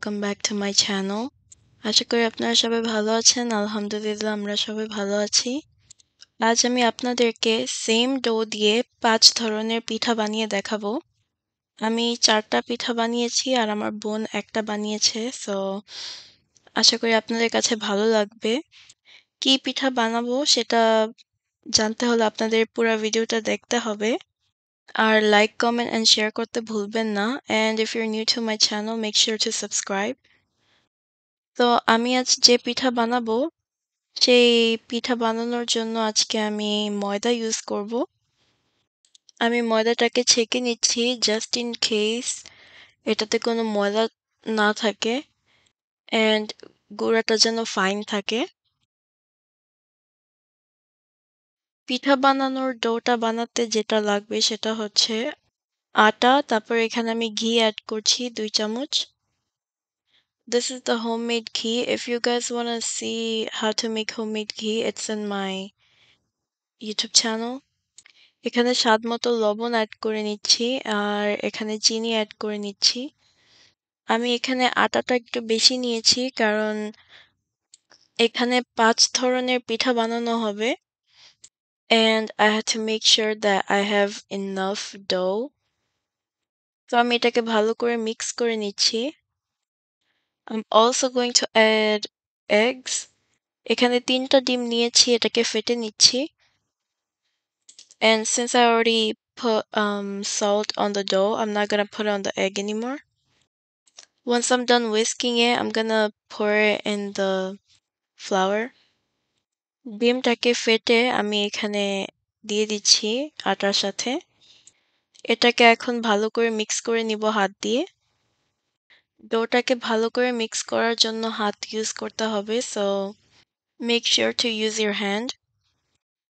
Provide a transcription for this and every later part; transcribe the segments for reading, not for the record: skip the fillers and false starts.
welcome back to my channel. আশা করি আপনারা সবাই ভালো আছেন। আলহামদুলিল্লাহ আমরা সবাই ভালো আছি। আজ আমি আপনাদেরকে সেম ডো দিয়ে 5 ধরনের পিঠা বানিয়ে দেখাবো। আমি 4টা পিঠা বানিয়েছি আর আমার বোন একটা বানিয়েছে। সো আশা করি আপনাদের কাছে ভালো লাগবে। কি পিঠা বানাবো সেটা জানতে হলে আপনাদের পুরো ভিডিওটা দেখতে হবে। আর লাইক, কমেন্ট এন্ড শেয়ার করতে ভুলবেন না। And if you're new to my channel, make sure to subscribe. তো আমি আজ যে পিঠা বানাবো সেই পিঠা বানানোর জন্য আজকে আমি ময়দা ইউজ করব। আমি ময়দাটাকে ছেঁকে নিচ্ছি জাস্ট ইন কেস এটাতে কোনো ময়দা না থাকে এন্ড গুঁড়াটা যেন ফাইন থাকে। পিঠা বানানোর ডোটা বানাতে যেটা লাগবে সেটা হচ্ছে আটা, তারপর এখানে আমি ঘি অ্যাড করছি 2 চামচ। This is the homemade ghee. If you guys want to see how to make homemade ghee, it's in my YouTube channel. এখানে স্বাদ মতো লবণ অ্যাড করে নিচ্ছি আর এখানে চিনি অ্যাড করে নিচ্ছি। আমি এখানে আটাটা একটু বেশি নিয়েছি কারণ এখানে 5 ধরনের পিঠা বানানো হবে and I had to make sure that I have enough dough. তো আমি এটাকে ভালো করে মিক্স করে নিচ্ছি। I'm also going to add eggs. এখানে 3টা ডিম নিয়েছি, এটাকে ফেটে নিচ্ছি। And since I already put salt on the dough, I'm not gonna put it on the egg anymore. Once I'm done whisking it, I'm gonna pour it in the flour. ডিমটাকে ফেটে আমি এখানে দিয়ে দিচ্ছি আটার সাথে। এটাকে এখন ভালো করে মিক্স করে নিব হাত দিয়ে। ডোটাকে ভালো করে মিক্স করার জন্য হাত ইউজ করতে হবে, so make sure to use your hand.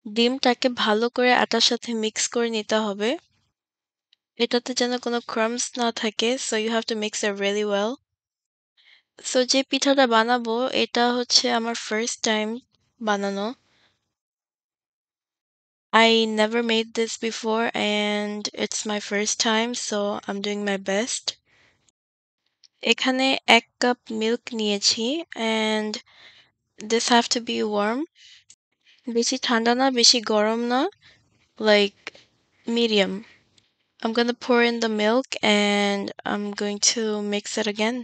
ডিমটাকে ভালো করে আটার সাথে মিক্স করে নিতে হবে। এটাতে যেন কোনো ক্রাম্বস না থাকে, so you have to mix it really well. So যে পিঠাটা বানাবো এটা হচ্ছে আমার ফার্স্ট টাইম বানানো। I never made this before and it's my first time, so I'm doing my best. এখানে 1 কাপ মিল্ক নিয়েছি and this have to be warm. বেশি ঠান্ডা না, বেশি গরম না, like medium. I'm gonna pour in the milk and I'm going to mix it again.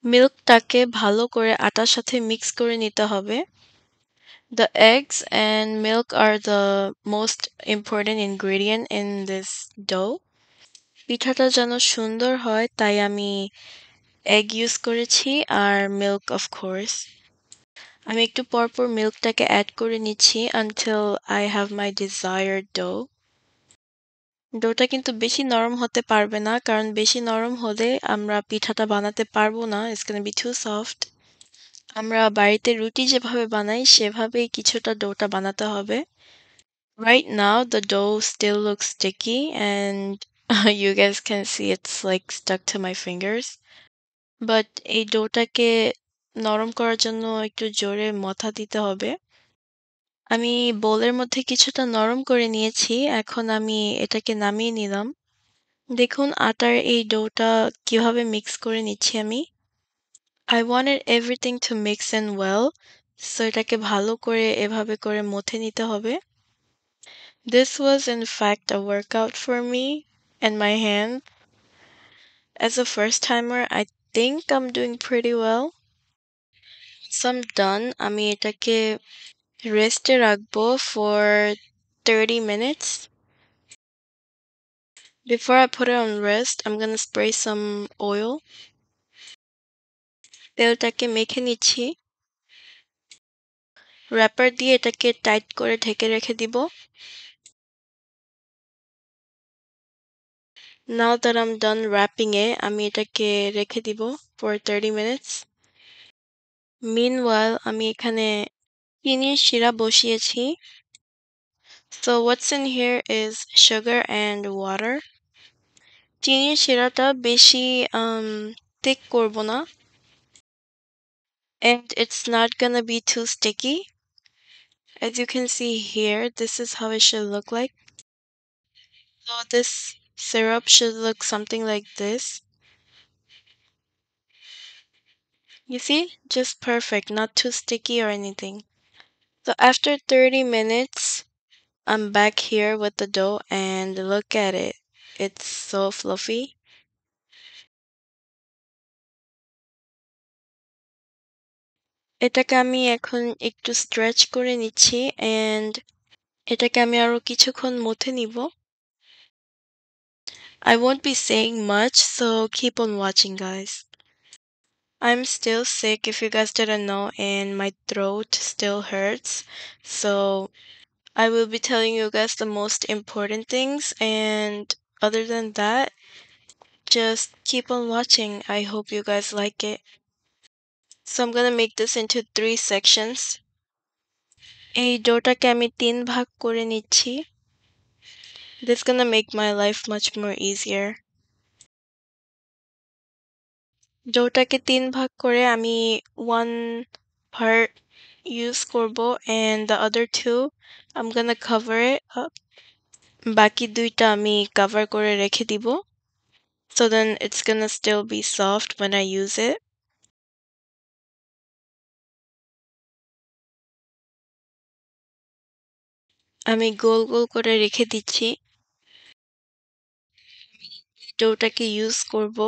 মিল্কটাকে ভালো করে আটার সাথে মিক্স করে নিতে হবে। The eggs and milk are the most important ingredient in this dough. পিঠাটা যেন সুন্দর হয় তাই আমি এগ ইউজ করেছি আর মিল্ক অফ কোর্স। আমি একটু পরপর মিল্কটাকে অ্যাড করে নিচ্ছি until I have my desired dough. ডোটা কিন্তু বেশি নরম হতে পারবে না কারণ বেশি নরম হলে আমরা পিঠাটা বানাতে পারবো না. It's gonna be too soft. আমরা বাড়িতে রুটি যেভাবে বানাই সেভাবেই কিছুটা ডোটা বানাতে হবে। Right now the dough still looks sticky and you guys can see it's like stuck to my fingers. But এই ডোটাকে নরম করার জন্য একটু জোরে মথা দিতে হবে। আমি বোলের মধ্যে কিছুটা নরম করে নিয়েছি। এখন আমি এটাকে নামিয়ে নিলাম। দেখুন আটার এই ডোটা কিভাবে মিক্স করে নিচ্ছি আমি। I wanted everything to mix in well, so এটাকে ভালো করে এভাবে করে মথে নিতে হবে। This was in fact a workout for me and my hand. As a first timer, I think I'm doing pretty well. Once I'm done, আমি এটাকে রেস্টে রাখবো for 30 minutes. Before I put it on rest, I'm gonna spray some oil. তেলটাকে মেখে নিচ্ছি। Wrapper দিয়ে এটাকে tight করে ঢেকে রেখে দিব। Now that I'm done wrapping it, আমি এটাকে রেখে দিব for 30 minutes. Meanwhile, আমি এখানে চিনির শিরা বসিয়েছি। So what's in here is sugar and water. চিনির শিরাটা বেশি thick করব না and it's not gonna be too sticky. As you can see here, this is how it should look like. So this syrup should look something like this. You see? Just perfect, not too sticky or anything. So after 30 minutes, I'm back here with the dough and look at it. It's so fluffy. এটাকে আমি এখন একটু stretch করে নিচ্ছি and এটাকে আমি আরো কিছুক্ষণ মথে নিব. I won't be saying much, so keep on watching, guys. I'm still sick if you guys didn't know, and my throat still hurts. So I will be telling you guys the most important things, and other than that, just keep on watching. I hope you guys like it. So I'm gonna make this into 3 sections. এই ডোটাকে আমি 3 ভাগ করে নিচ্ছি. This gonna make my life much more easier. ডোটাকে 3 ভাগ করে আমি 1 part use করব and the other 2 I'm gonna cover it up. বাকি 2টা আমি cover করে রেখে দিব. So then it's gonna still be soft when I use it. আমি গোল গোল করে রেখে দিচ্ছি. ডোটাকে use করব.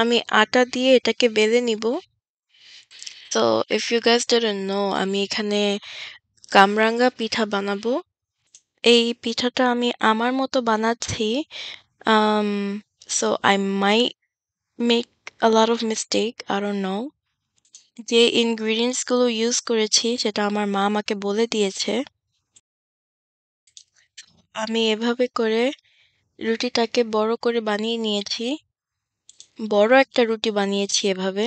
আমি আটা দিয়ে এটাকে বেলে নিব. So if you guys didn't know, আমি এখানে কামরাঙ্গা পিঠা বানাবো. এই পিঠাটা আমি আমার মতো বানাচ্ছি. Um, so I might make a lot of mistake, I don't know. যে ingredients গুলো ইউজ করেছি সেটা আমার মা আমাকে বলে দিয়েছে. আমি এভাবে করে রুটিটাকে বড় করে বানিয়ে নিয়েছি. বড় একটা রুটি বানিয়েছি এভাবে.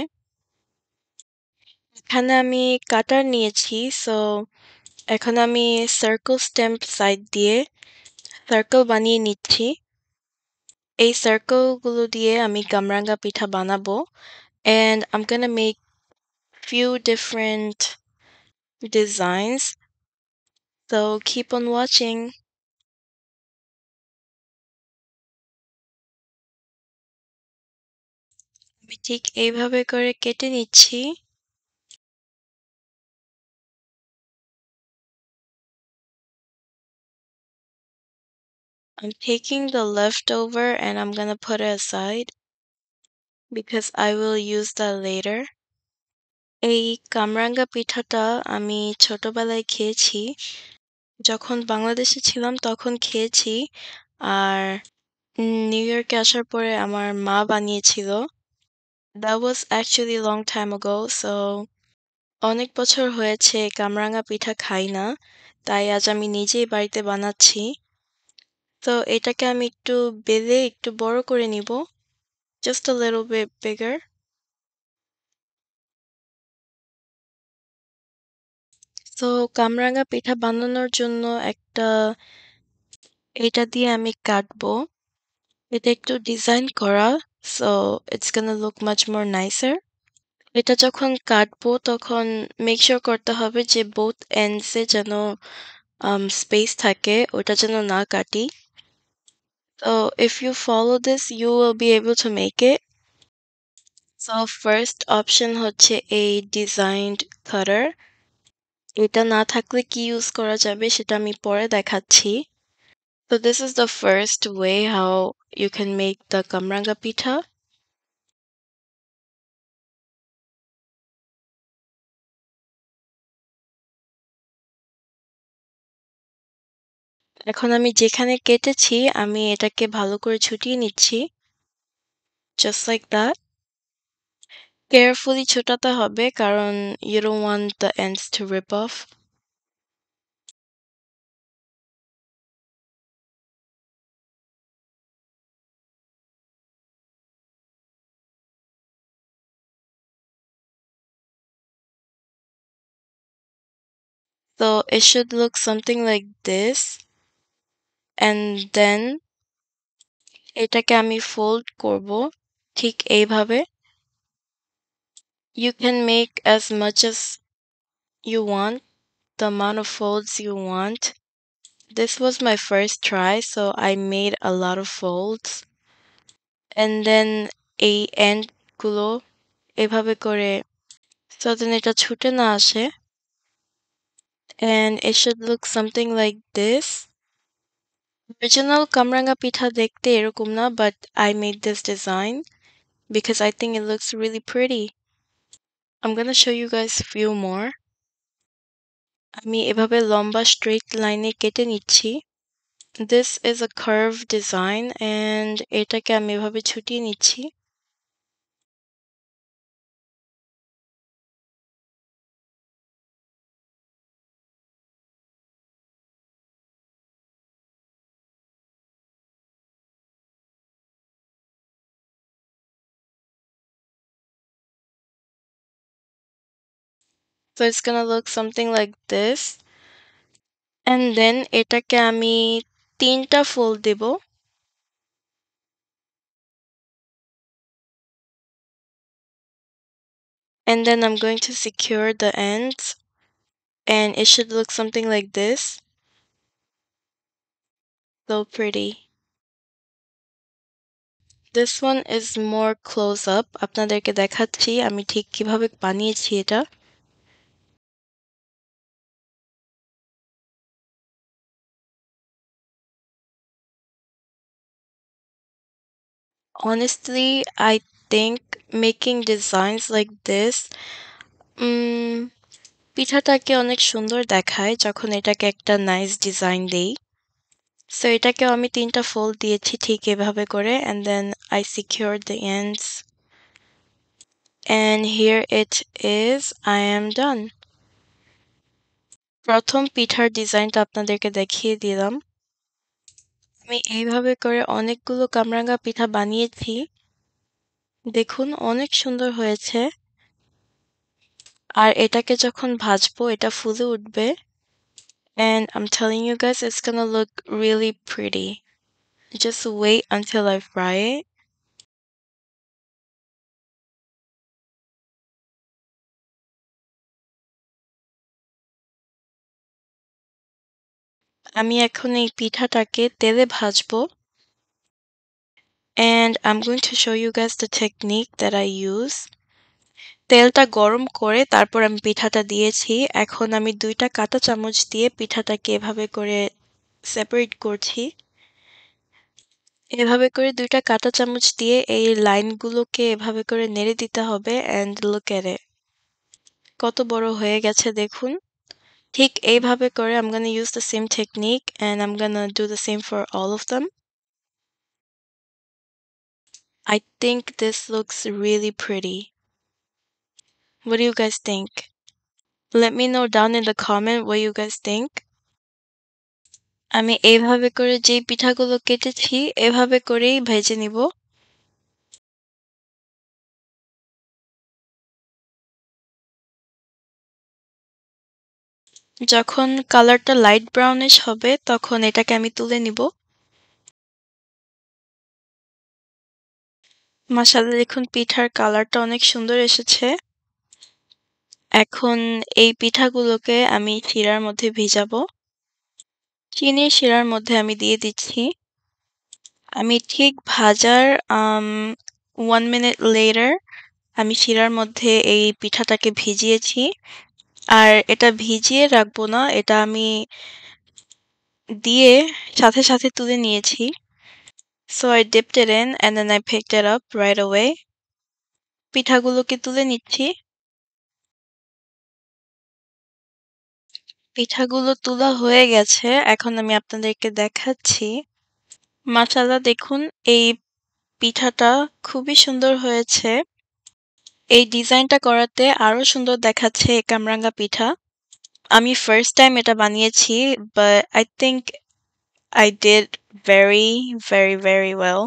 এখানে আমি কাটার নিয়েছি, সো এখন আমি সার্কেল স্ট্যাম্প সাইড দিয়ে সার্কেল বানিয়ে নিচ্ছি. এই সার্কেল গুলো দিয়ে আমি কামরাঙ্গা পিঠা বানাবো and I'm gonna make few different designs. So keep on watching. আমি ঠিক এইভাবে করে কেটে নিচ্ছি. I'm taking the leftover and I'm gonna put it aside because I will use that later. এই কামরাঙ্গা পিঠাটা আমি ছোটবেলায় খেয়েছি. যখন বাংলাদেশে ছিলাম তখন খেয়েছি. আর নিউ ইয়র্কে আসার পরে আমার মা বানিয়েছিল. That was actually a long time ago, so অনেক বছর হয়েছে কামরাঙা পিঠা খাই না. তাই আজ আমি নিজেই বাড়িতে বানাচ্ছি. তো এটাকে আমি একটু বেলে একটু বড় করে নিব. Just a little bit bigger. So কামরাঙা পিঠা বানানোর জন্য একটা এটা দিয়ে আমি কাটবো. এটা একটু ডিজাইন করা. So it's gonna look much more nicer. এটা যখন কাটবো তখন মেক শিওর করতে হবে যে both ends এ যেন স্পেস থাকে, ওটা যেন না কাটি. So if you follow this, you will be able to make it. So first option হচ্ছে এই designed cutter. এটা না থাকলে কি ইউজ করা যাবে সেটা আমি পরে দেখাচ্ছি. So this is the first way how you can make the kamranga pita. এখন আমি যেখানে কেটেছি আমি এটাকে ভালো করে ছুটিয়ে নিচ্ছি. Just like that. Carefully ছোটাতে হবে কারণ you don't want the ends to rip off. So it should look something like this. And then এটাকে আমি fold করব ঠিক এইভাবে. You can make as much as you want, the amount of folds you want. This was my first try, so I made a lot of folds. And then এই end গুলো এভাবে করে so then এটা ছুটে না আসে, and it should look something like this. Original কামরাঙ্গা পিঠা দেখতে এরকম না, but I made this design because I think it looks really pretty. I'm gonna show you guys few more. আমি এভাবে লম্বা straight লাইনে কেটে নিচ্ছি. This is a curve design and এটাকে আমি এভাবে ছুটিয়ে নিচ্ছি. So it's gonna look something like this. And then এটাকে আমি 3টা fold Dev. And then I'm going to secure the ends. And it should look something like this. So pretty. This one is more close up. আপনাদেরকে দেখাচ্ছি আমি ঠিক কিভাবে বানিয়েছি এটা. Honestly, I think making designs like this পিঠাটাকে অনেক সুন্দর দেখায় যখন এটাকে একটা নাইস ডিজাইন দেই. সো এটাকেও আমি 3টা ফোল্ড দিয়েছি ঠিক এভাবে করে, and then I secured the ends. And here it is. I am done. প্রথম পিঠার ডিজাইনটা আপনাদেরকে দেখিয়ে দিলাম. আমি এইভাবে করে অনেকগুলো কামরাঙ্গা পিঠা বানিয়েছি. দেখুন অনেক সুন্দর হয়েছে. আর এটাকে যখন ভাজবো এটা ফুলে উঠবে. And I'm telling you guys it's gonna look really pretty. Just wait until I fry it. আমি এখন এই পিঠাটাকে তেলে ভাজবো. And I'm going to show you guys the technique that I use. তেলটা গরম করে তারপর আমি পিঠাটা দিয়েছি. এখন আমি 2টা কাঁটা চামচ দিয়ে পিঠাটাকে এভাবে করে সেপারেট করছি. এভাবে করে 2টা কাঁটা চামচ দিয়ে এই লাইনগুলোকে এভাবে করে নেড়ে দিতে হবে. And look at it. কত বড় হয়ে গেছে দেখুন. ঠিক এইভাবে করে I'm gonna use the same technique and I'm gonna do the same for all of them. I think this looks really pretty. What do you guys think? Let me know down in the comment what you guys think. আমি এইভাবে করে যেই পিঠাগুলো কেটেছি এভাবে করেই ভেজে নিব. যখন কালারটা লাইট ব্রাউনিশ হবে তখন এটাকে আমি তুলে নিব. মাশাআল্লাহ দেখুন পিঠার কালারটা অনেক সুন্দর এসেছে. এখন এই পিঠাগুলোকে আমি শিরার মধ্যে ভিজাবো. চিনির শিরার মধ্যে আমি দিয়ে দিচ্ছি. আমি ঠিক ভাজার 1 minute later আমি শিরার মধ্যে এই পিঠাটাকে ভিজিয়েছি. আর এটা ভিজিয়ে রাখবো না, এটা আমি দিয়ে সাথে সাথে তুলে নিয়েছি. So I dipped it in and then I picked it up right away. পিঠাগুলোকে তুলে নিচ্ছি. পিঠাগুলো তুলা হয়ে গেছে. এখন আমি আপনাদেরকে দেখাচ্ছি. মাশাআল্লাহ দেখুন এই পিঠাটা খুবই সুন্দর হয়েছে. এই ডিজাইনটা করাতে আরো সুন্দর দেখাচ্ছে এই কামরাঙ্গা পিঠা. আমি ফার্স্ট টাইম এটা বানিয়েছি, but I think I did very, very, very well.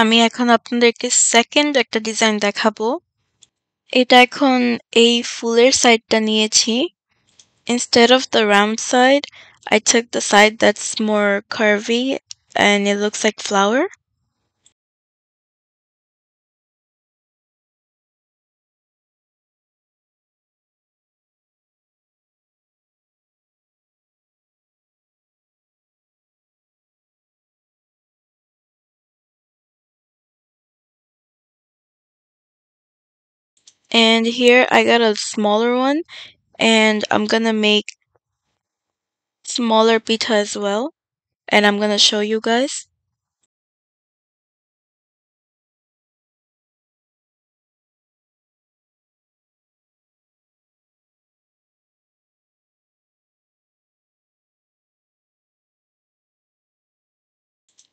আমি এখন আপনাদেরকে সেকেন্ড একটা ডিজাইন দেখাবো. এটা এখন এই ফুলের সাইডটা নিয়েছি. Instead of the round side, I took the side that's more curvy and it looks like flour. And here I got a smaller one and I'm gonna make smaller pita as well. And I'm gonna show you guys.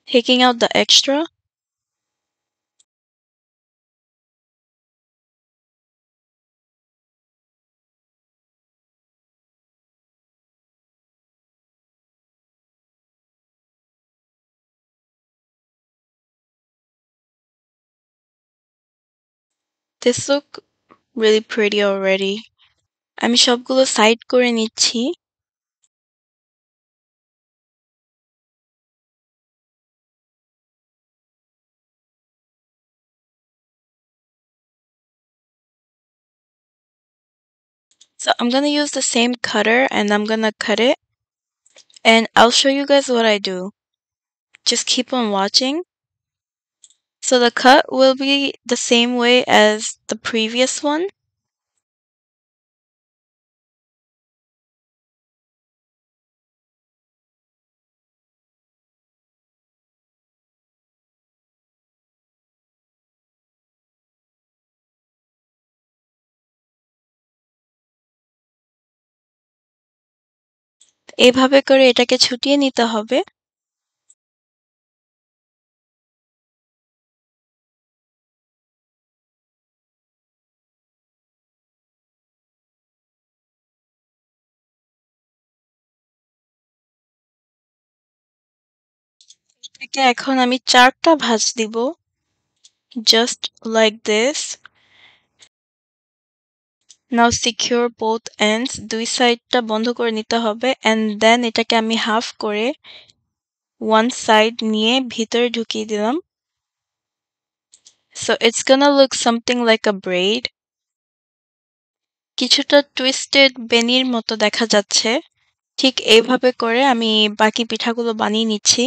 Taking out the extra. This look really pretty already. আমি সবগুলো side করে নিচ্ছি। So I'm gonna use the same cutter and I'm gonna cut it. And I'll show you guys what I do. Just keep on watching. So the cut will be the same way as the previous one. এভাবে করে এটাকে ছুটিয়ে নিতে হবে। এটাকে এখন আমি ৪ টা ভাঁজ দিব। Just like this. Now secure both ends. দুই সাইডটা বন্ধ করে নিতে হবে and then এটাকে আমি হাফ করে one side নিয়ে ভিতরে ঢুকিয়ে দিলাম। So it's gonna look something like a braid. কিছুটা twisted বেনির মতো দেখা যাচ্ছে। ঠিক এইভাবে করে আমি বাকি পিঠাগুলো বানিয়ে নিচ্ছি।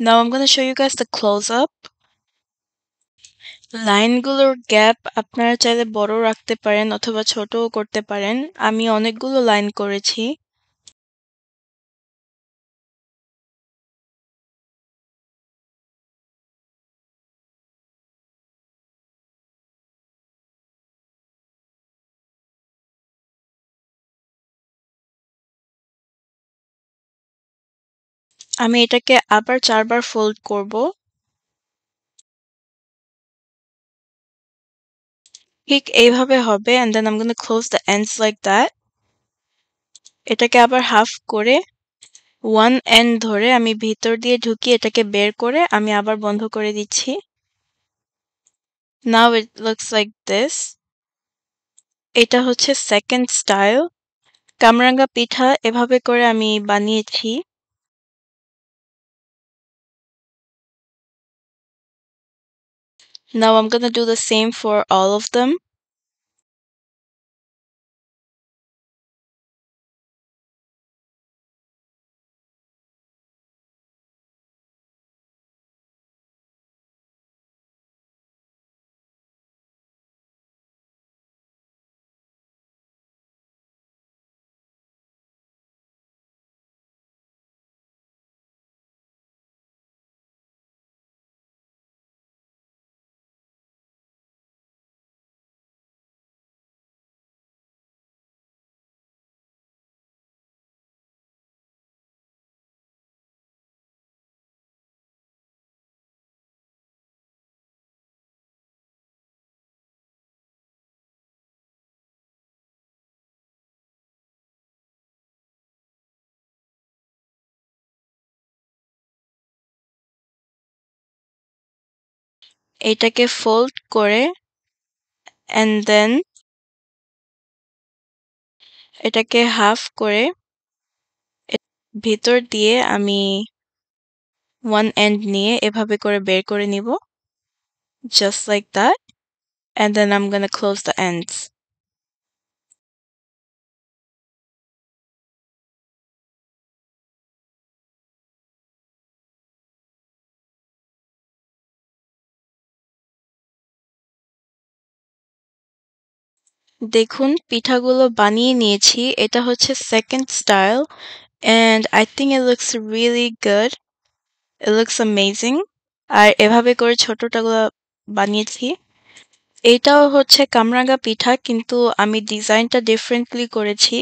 Now I'm gonna show you guys the close up. লাইনগুলোর গ্যাপ আপনারা চাইলে বড় রাখতে পারেন অথবা ছোটও করতে পারেন। আমি অনেকগুলো লাইন করেছি। আমি এটাকে আবার ৪ বার ফোল্ড করব। ঠিক এইভাবে হবে and then I'm gonna close the ends like that. এটাকে আবার হাফ করে one end ধরে আমি ভিতর দিয়ে ঢুকিয়ে এটাকে বের করে আমি আবার বন্ধ করে দিচ্ছি। Now it looks like this. এটা হচ্ছে সেকেন্ড স্টাইল। কামরাঙ্গা পিঠা এভাবে করে আমি বানিয়েছি। Now I'm gonna do the same for all of them. এটাকে ফোল্ড করে and then এটাকে হাফ করে ভিতর দিয়ে আমি one end নিয়ে এভাবে করে বের করে নিব। Just like that. And then I'm gonna close the ends. দেখুন পিঠাগুলো বানিয়ে নিয়েছি। এটা হচ্ছে second style and I think it looks really good. It looks amazing. আর এভাবে করে ছোটটাগুলো বানিয়েছি। এইটাও হচ্ছে কামরাঙ্গা পিঠা কিন্তু আমি ডিজাইনটা ডিফারেন্টলি করেছি।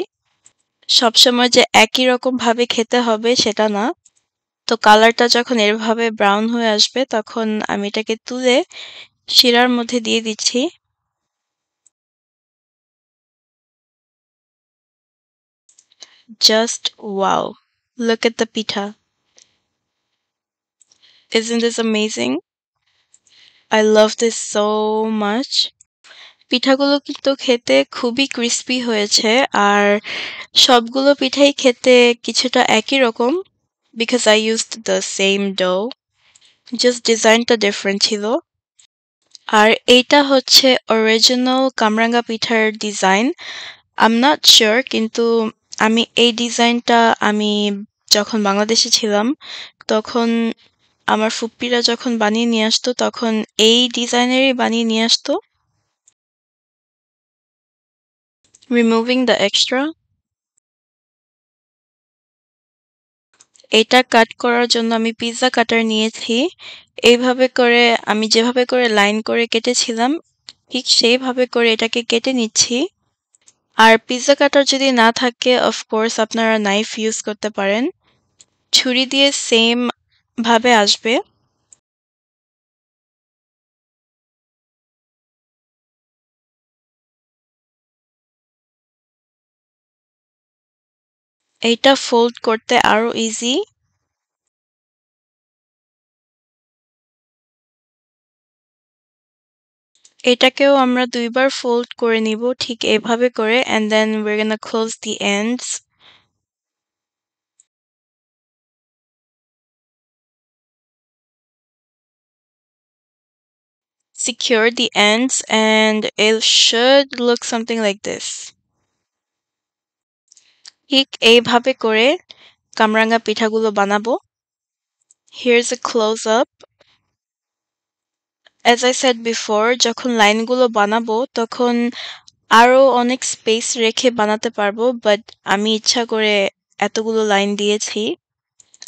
সবসময় যে একই রকম ভাবে খেতে হবে সেটা না। তো কালারটা যখন এভাবে ব্রাউন হয়ে আসবে তখন আমি এটাকে তুলে শিরার মধ্যে দিয়ে দিচ্ছি। Just wow. Look at the pita. Isn't this amazing? I love this so much. পিঠাগুলো কিন্তু খেতে খুবই ক্রিস্পি হয়েছে আর সবগুলো পিঠাই খেতে কিছুটা একই রকম because I used the same dough. Just ডিজাইনটা ডিফারেন্ট ছিল। আর এইটা হচ্ছে অরিজিনাল কামরাঙ্গা পিঠার ডিজাইন। I'm not sure কিন্তু আমি এই ডিজাইনটা আমি যখন বাংলাদেশে ছিলাম তখন আমার ফুপ্পিরা যখন বানিয়ে নিয়ে আসতো তখন এই ডিজাইনেরই বানিয়ে নিয়ে আসতো। Removing the extra. এটা কাট করার জন্য আমি পিজ্জা কাটার নিয়েছি। এইভাবে করে আমি যেভাবে করে লাইন করে কেটেছিলাম ঠিক সেইভাবে করে এটাকে কেটে নিচ্ছি। আর পিজ্জা কাটার যদি না থাকে অফ কোর্স আপনারা নাইফ ইউজ করতে পারেন। ছুরি দিয়ে সেম ভাবে আসবে। এইটা ফোল্ড করতে আরো ইজি। এটাকেও আমরা ২ বার ফোল্ড করে নিব ঠিক এভাবে করে and then we're gonna close the ends. Secure the ends and it should look something like this. ঠিক এইভাবে করে কামরাঙ্গা পিঠাগুলো বানাবো। Here's a close up. As I said before যখন লাইনগুলো বানাবো তখন আরো অনেক স্পেস রেখে বানাতে পারবো বাট আমি ইচ্ছা করে এতগুলো লাইন দিয়েছি।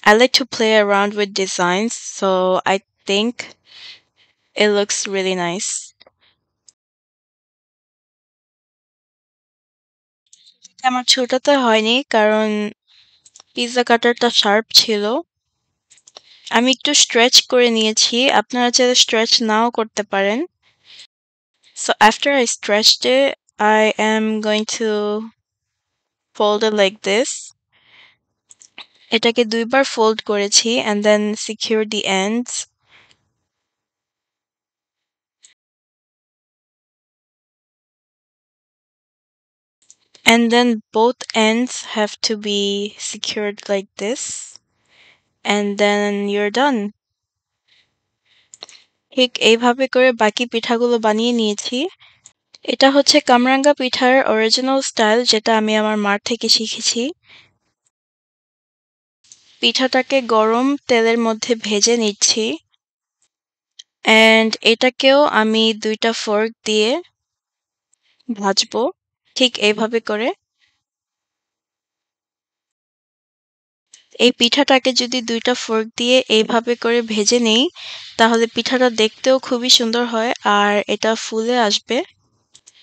I like to play around with designs so I think it looks really nice. এটা আমার ছোটতে হয়নি কারণ পিজ্জা কাটারটা শার্প ছিল। আমি একটু স্ট্রেচ করে নিয়েছি। আপনারা চাইলে স্ট্রেচ নাও করতে পারেন। So after I stretched it, I am going to fold it like this. এটাকে ২ বার fold করেছি and then secure the ends. And then both ends have to be secured like this. And then you're done. ঠিক এইভাবে করে বাকি পিঠাগুলো বানিয়ে নিয়েছি। এটা হচ্ছে কামরাঙ্গা পিঠার অরিজিনাল স্টাইল যেটা আমি আমার মার থেকে শিখেছি। পিঠাটাকে গরম তেলের মধ্যে ভেজে নিচ্ছি। অ্যান্ড এটাকেও আমি ২ টা ফোর্ক দিয়ে ভাজবো ঠিক এইভাবে করে। এই পিঠাটাকে যদি ২ টা ফোর্ক দিয়ে এইভাবে করে ভেজে নেই তাহলে পিঠাটা দেখতেও খুবই সুন্দর হয় আর এটা ফুলে আসবে।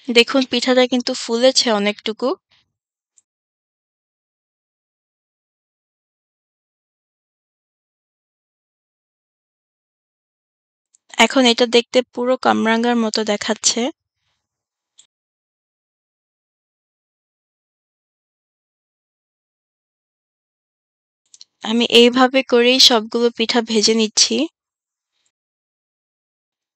দেখুন পিঠাটা কিন্তু ফুলেছে অনেকটুকু। এখন এটা দেখতে পুরো কামরাঙ্গার মতো দেখাচ্ছে। আমি এইভাবে করেই সবগুলো পিঠা ভেজে নিচ্ছি।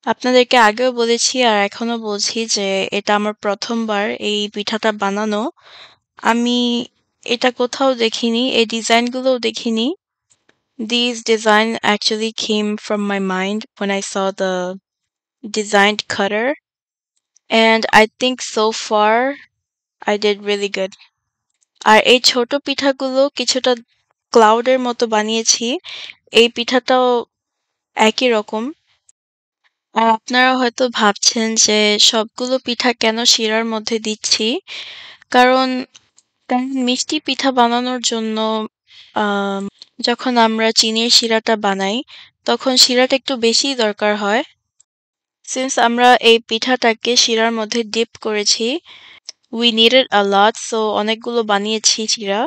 আপনাদেরকে আগেও বলেছি আর এখনো বলছি যে এটা আমার ১ম বার এই পিঠাটা বানানো। আমি এটা কোথাও দেখিনি, এই ডিজাইনগুলোও দেখিনি। These design actually came from my mind when I saw the designed cutter, and I think so far I did really good. আর এই ছোট পিঠাগুলো কিছুটা ক্লাউডের মতো বানিয়েছি। এই পিঠাটাও একই রকম। আর আপনারা হয়তো ভাবছেন যে সবগুলো পিঠা কেন শিরার মধ্যে দিচ্ছি? কারণ মিষ্টি পিঠা বানানোর জন্য আম যখন আমরা চিনির শিরাটা বানাই, তখন শিরাটা একটু বেশিই দরকার হয়। সিন্স আমরা এই পিঠাটাকে শিরার মধ্যে ডিপ করেছি, we needed a lot, so অনেকগুলো বানিয়েছি শিরা।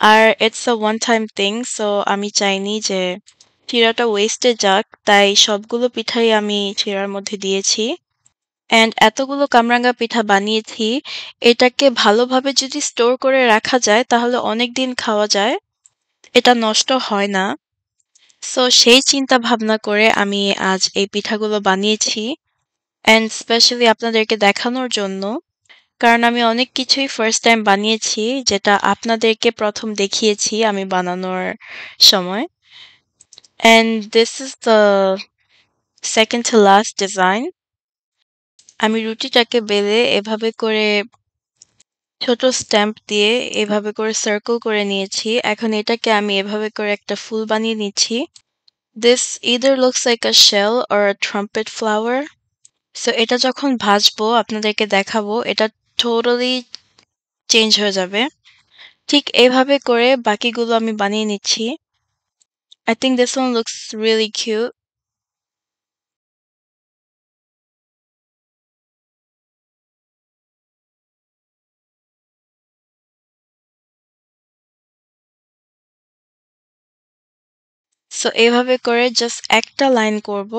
আর it's a one time thing, so আমি চাইনি যে শিরাটা ওয়েস্টে যাক, তাই সবগুলো পিঠাই আমি শিরার মধ্যে দিয়েছি। অ্যান্ড এতগুলো কামরাঙ্গা পিঠা বানিয়েছি, এটাকে ভালোভাবে যদি স্টোর করে রাখা যায় তাহলে অনেকদিন খাওয়া যায়। এটা নষ্ট হয় না। সো সেই চিন্তা ভাবনা করে আমি আজ এই পিঠাগুলো বানিয়েছি, অ্যান্ড স্পেশালি আপনাদেরকে দেখানোর জন্য। কারণ আমি অনেক কিছুই ফার্স্ট টাইম বানিয়েছি, যেটা আপনাদেরকে ১ম দেখিয়েছি আমি বানানোর সময়। And this is the second to last design. আমি রুটিটাকে বেলে এভাবে করে ছোট স্ট্যাম্প দিয়ে এভাবে করে সার্কেল করে নিয়েছি। এখন এটাকে আমি এভাবে করে একটা ফুল বানিয়ে নিচ্ছি। This either looks like a shell or a trumpet flower. So এটা যখন ভাজবো আপনাদেরকে দেখাবো, এটা টোটালি চেঞ্জ হয়ে যাবে। ঠিক এভাবে করে বাকিগুলো আমি বানিয়ে নিচ্ছি। I think this one looks really cute. So এভাবে করে জাস্ট একটা লাইন করব।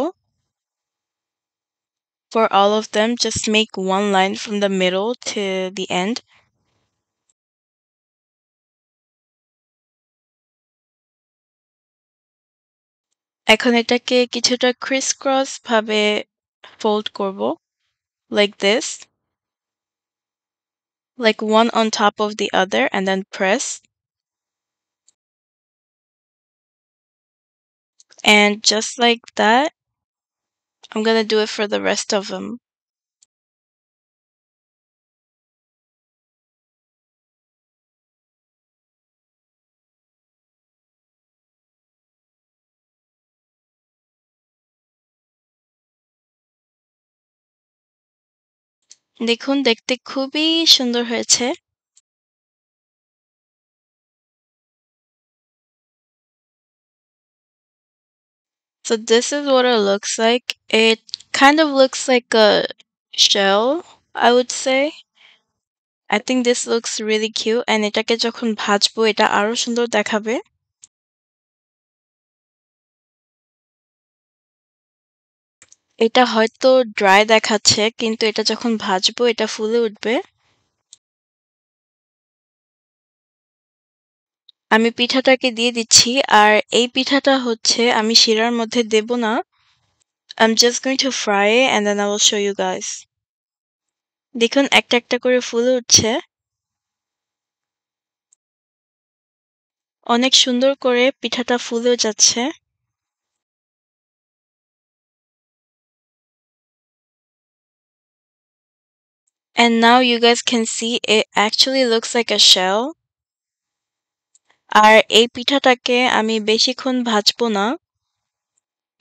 For all of them, just make one line from the middle to the end. এখন এটাকে কিছুটা criss-cross ভাবে fold করব, like this, like one on top of the other, and then press. And just like that, I'm gonna do it for the rest of them. দেখুন দেখতে খুবই সুন্দর হয়েছে। So this is what it looks like. It kind of looks like a shell, I would say. I think this looks really cute, and এটাকে যখন ভাজবো এটা আরো সুন্দর দেখাবে। এটা হয়তো ড্রাই দেখাচ্ছে, কিন্তু এটা যখন ভাজবো এটা ফুলে উঠবে। আমি পিঠাটাকে দিয়ে দিচ্ছি, আর এই পিঠাটা হচ্ছে আমি শিরার মধ্যে দেব না। I'm just going to fry it and then I will show you guys. দেখুন একটা একটা করে ফুলে উঠছে। অনেক সুন্দর করে পিঠাটা ফুলেও যাচ্ছে। And now you guys can see it actually looks like a shell. আর এই পিঠাটাকে আমি বেশিক্ষণ ভাজবো না।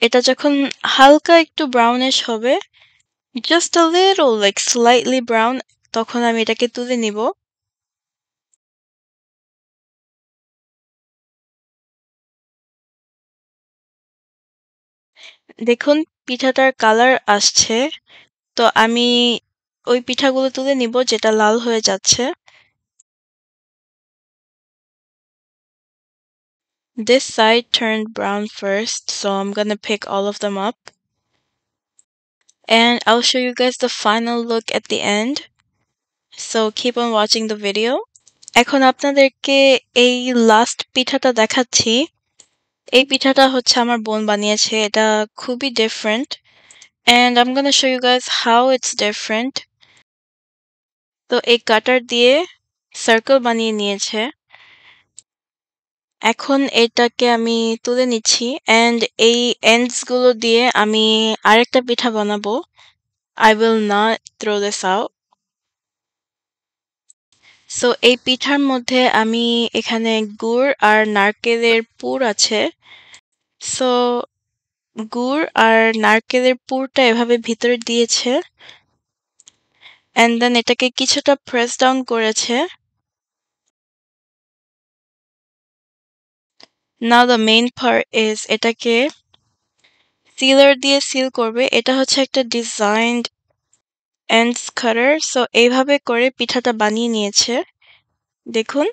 এটা যখন হালকা একটু ব্রাউনিশ হবে, just a little like slightly brown, তখন আমি এটাকে তুলে নিব। দেখুন পিঠাটার কালার আসছে, তো আমি ওই পিঠাগুলো তুলে নিব যেটা লাল হয়ে যাচ্ছে। This side turned brown first, so I'm gonna pick all of them up. And I'll show you guys the final look at the end. So keep on watching the video. এখন আপনাদেরকে এই লাস্ট পিঠাটা দেখাচ্ছি। এই পিঠাটা হচ্ছে আমার বোন বানিয়েছে। এটা খুবই different. And I'm gonna show you guys how it's different. তো এই কাটার দিয়ে সার্কেল বানিয়ে নিয়েছে। এখন এটাকে আমি তুলে নিচ্ছি অ্যান্ড এই এন্ডস গুলো দিয়ে আমি আরেকটা পিঠা বানাবো। I will not throw this out. So এই পিঠার মধ্যে আমি এখানে গুড় আর নারকেলের পুর আছে। সো গুড় আর নারকেলের পুরটা এভাবে ভিতরে দিয়েছে অ্যান্ড দেন এটাকে কিছুটা প্রেস ডাউন করেছে। নাও দ্য মেইন পার্ট ইজ এটাকে সিলার দিয়ে সিল করবে। এটা হচ্ছে একটা ডিজাইনড এন্ডস কাটার। সো এইভাবে করে পিঠাটা বানিয়ে নিয়েছে। দেখুন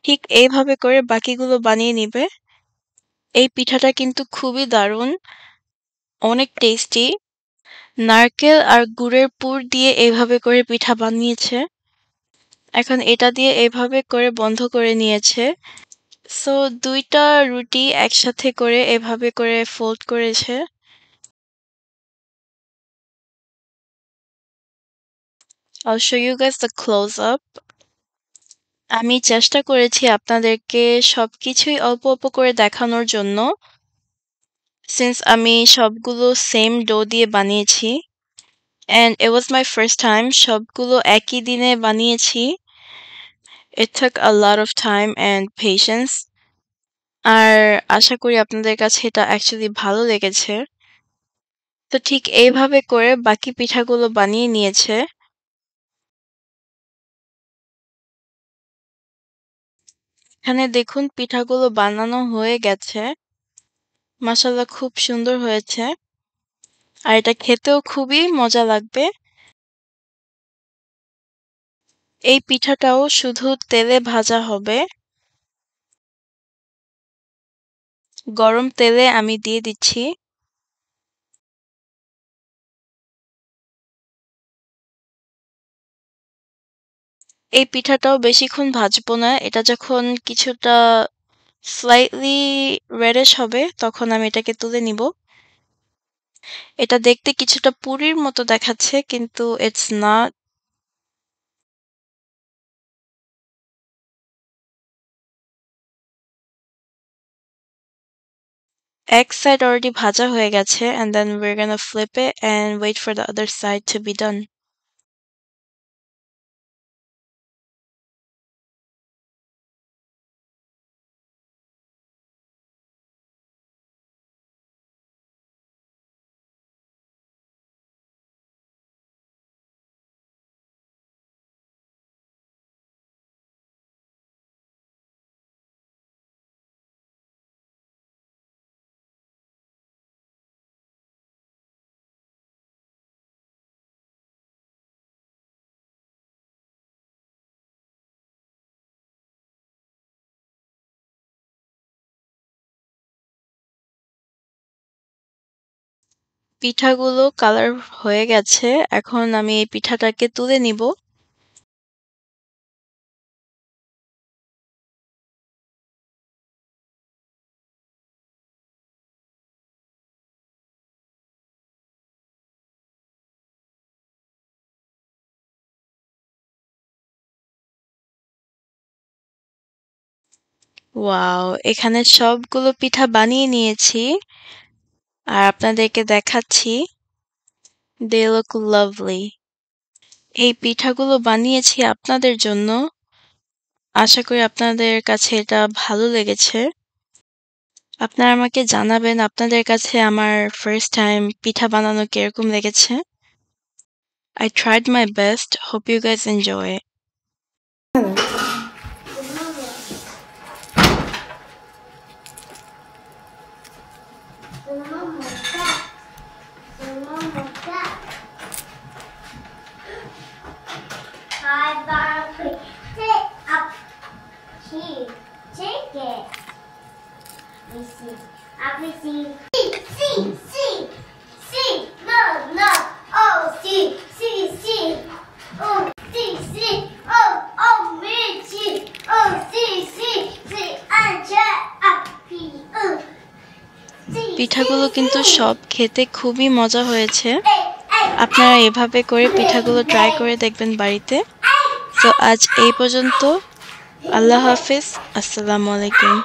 ঠিক এইভাবে করে বাকিগুলো বানিয়ে নিবে। এই পিঠাটা কিন্তু খুবই দারুণ, অনেক টেস্টি। নারকেল আর গুড়ের পুর দিয়ে এইভাবে করে পিঠা বানিয়েছে। এখন এটা দিয়ে এভাবে করে বন্ধ করে নিয়েছে। সো ২ টা রুটি একসাথে করে এভাবে করে ফোল্ড করেছে। I'll show you guys the close up. আমি চেষ্টা করেছি আপনাদেরকে সবকিছুই অল্প, অল্প করে দেখানোর জন্য। সিন্স আমি সবগুলো সেম ডো দিয়ে বানিয়েছি। And it was my first time সবগুলো একই দিনে বানিয়েছি। It took a lot of time and patience. আর আশা করি আপনাদের কাছে এটা অ্যাকচুয়ালি ভালো লেগেছে। তো ঠিক এইভাবে করে বাকি পিঠাগুলো বানিয়ে নিয়েছে। এখানে দেখুন পিঠাগুলো বানানো হয়ে গেছে। মাশাআল্লাহ খুব সুন্দর হয়েছে। আর এটা খেতেও খুবই মজা লাগবে। এই পিঠাটাও শুধু তেলে ভাজা হবে। গরম তেলে আমি দিয়ে দিচ্ছি। এই পিঠাটাও বেশিক্ষণ ভাজবো না। এটা যখন কিছুটা স্লাইটলি রেডিশ হবে তখন আমি এটাকে তুলে নিব। এটা দেখতে কিছুটা পুরির মতো দেখাচ্ছে কিন্তু ইটস নট। এক সাইড অলরেডি ভাজা হয়ে গেছে and then we're gonna flip it and wait for the other side to be done. পিঠাগুলো কালার হয়ে গেছে। এখন আমি এই পিঠাটাকে তুলে নিব। ওয়াও! এখানে সবগুলো পিঠা বানিয়ে নিয়েছি। আর আপনাদেরকে দেখাচ্ছি। They look lovely. এই পিঠাগুলো বানিয়েছি আপনাদের জন্য। আশা করি আপনাদের কাছে এটা ভালো লেগেছে। আপনারা আমাকে জানাবেন আপনাদের কাছে আমার ফার্স্ট টাইম পিঠা বানানো কিরকম লেগেছে। I tried my best. Hope you guys enjoy it. Take it. We see. We see. See. No. Oh, see. Oh, see. Oh, me, see. Oh, see. পিঠাগুলো কিন্তু সব খেতে খুবই মজা হয়েছে। আপনারা এভাবে করে পিঠাগুলো ট্রাই করে দেখবেন বাড়িতে। তো আজ এই পর্যন্ত। আল্লাহ হাফেজ। Assalamu alaikum.